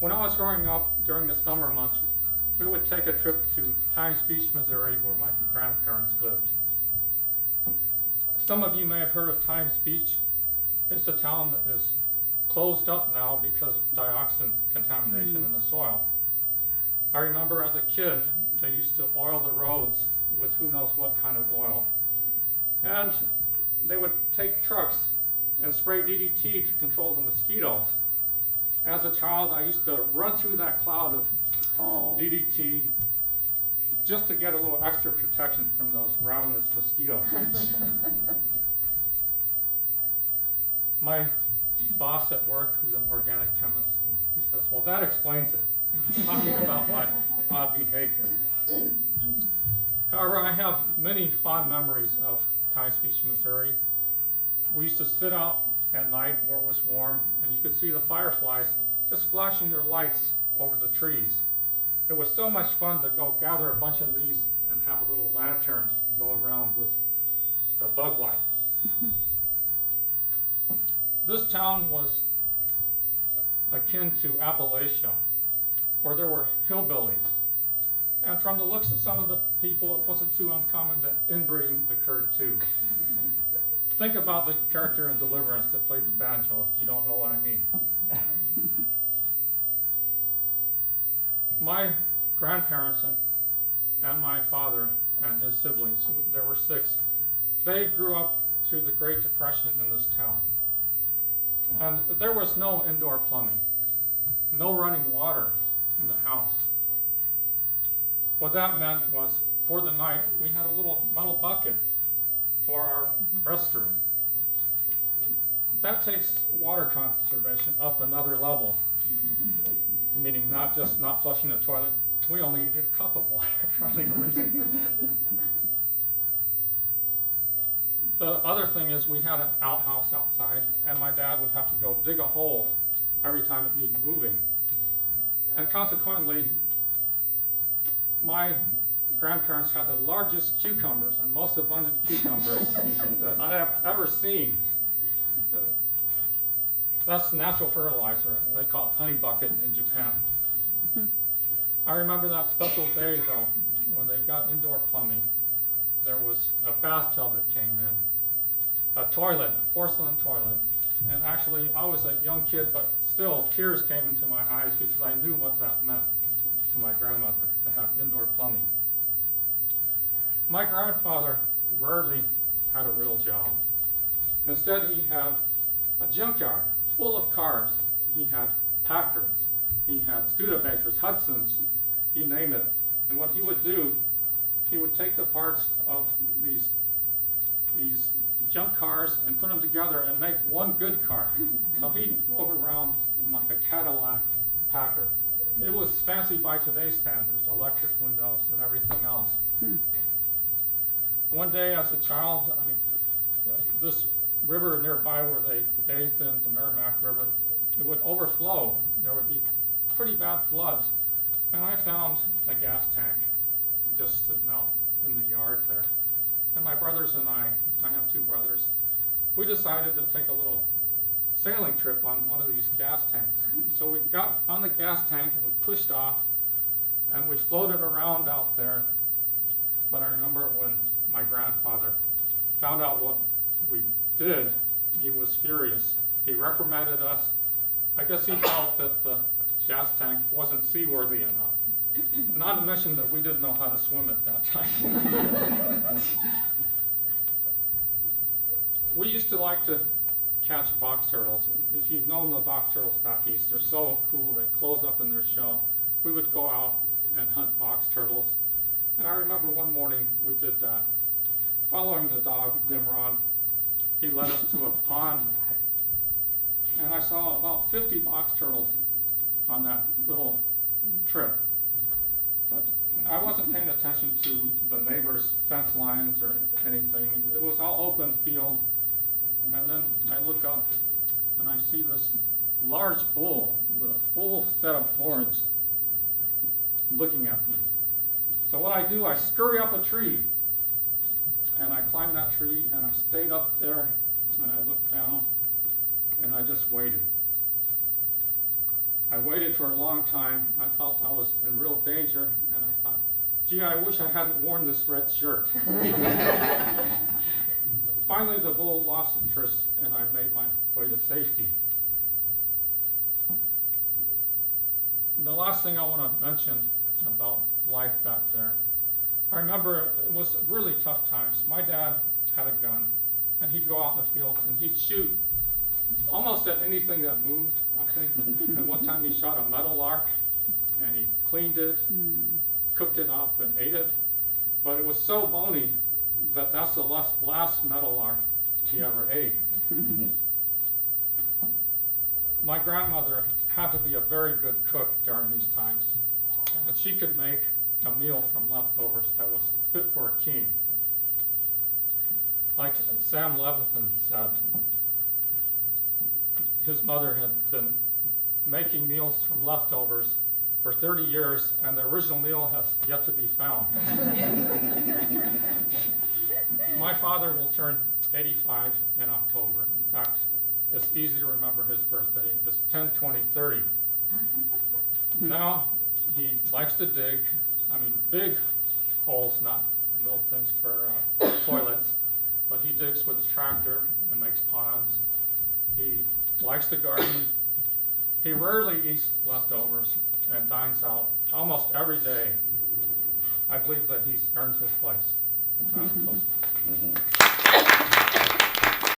When I was growing up during the summer months, we would take a trip to Times Beach, Missouri, where my grandparents lived. Some of you may have heard of Times Beach. It's a town that is closed up now because of dioxin contamination in the soil. I remember as a kid, they used to oil the roads with who knows what kind of oil. And they would take trucks and spray DDT to control the mosquitoes. As a child, I used to run through that cloud of DDT just to get a little extra protection from those ravenous mosquitoes. My boss at work, who's an organic chemist, he says, well, that explains it. Talking about my odd behavior. However, I have many fond memories of Times Beach, Missouri. We used to sit out at night where it was warm, and you could see the fireflies just flashing their lights over the trees. It was so much fun to go gather a bunch of these and have a little lantern go around with the bug light. This town was akin to Appalachia, where there were hillbillies. And from the looks of some of the people, it wasn't too uncommon that inbreeding occurred too. Think about the character in Deliverance that played the banjo, if you don't know what I mean. My grandparents and my father and his siblings, there were 6, they grew up through the Great Depression in this town. And there was no indoor plumbing, no running water in the house. What that meant was, for the night, we had a little metal bucket for our restroom. That takes water conservation up another level, meaning not just not flushing the toilet. We only needed a cup of water. The other thing is we had an outhouse outside, and my dad would have to go dig a hole every time it needed moving. And consequently, my grandparents had the largest cucumbers and most abundant cucumbers that I have ever seen. That's natural fertilizer. They call it honey bucket in Japan. I remember that special day, though, when they got indoor plumbing. There was a bathtub that came in, a toilet, a porcelain toilet. And actually, I was a young kid, but still, tears came into my eyes because I knew what that meant to my grandmother, to have indoor plumbing. My grandfather rarely had a real job. Instead, he had a junkyard full of cars. He had Packards, he had Studebakers, Hudsons, you name it. And what he would do, he would take the parts of these junk cars and put them together and make one good car. So he drove around in like a Cadillac Packard. It was fancy by today's standards, electric windows and everything else. One day as a child, this river nearby where they bathed in, the Merrimack River, it would overflow. There would be pretty bad floods. And I found a gas tank just sitting out in the yard there. And my brothers and I have 2 brothers, we decided to take a little sailing trip on one of these gas tanks. So we got on the gas tank and we pushed off and we floated around out there. But I remember when my grandfather found out what we did, he was furious. He reprimanded us. I guess he felt that the gas tank wasn't seaworthy enough. Not to mention that we didn't know how to swim at that time. We used to like to catch box turtles. If you've known the box turtles back east, they're so cool, they close up in their shell. We would go out and hunt box turtles. And I remember one morning we did that. Following the dog, Nimrod, he led us to a pond. And I saw about 50 box turtles on that little trip. But I wasn't paying attention to the neighbors' fence lines or anything. It was all open field. And then I look up and I see this large bull with a full set of horns looking at me. So what I do, I scurry up a tree. And I climbed that tree and I stayed up there and I looked down and I just waited. I I waited for a long time. I felt I was in real danger, and I thought, gee, I wish I hadn't worn this red shirt. Finally, the bull lost interest, and I made my way to safety. The last thing I want to mention about life back there, I remember it was really tough times. My dad had a gun, and he'd go out in the field, and he'd shoot almost at anything that moved, I think. And one time he shot a meadowlark, and he cleaned it, cooked it up, and ate it. But it was so bony that that's the last meadowlark he ever ate. My grandmother had to be a very good cook during these times, and she could make a meal from leftovers that was fit for a king. Like Sam Levinson said, his mother had been making meals from leftovers for 30 years, and the original meal has yet to be found. My father will turn 85 in October. In fact, it's easy to remember his birthday. It's 10/20/30. Now, he likes to dig, big holes, not little things for toilets, but he digs with his tractor and makes ponds. He likes to garden. He rarely eats leftovers and dines out almost every day. I believe that he's earned his place.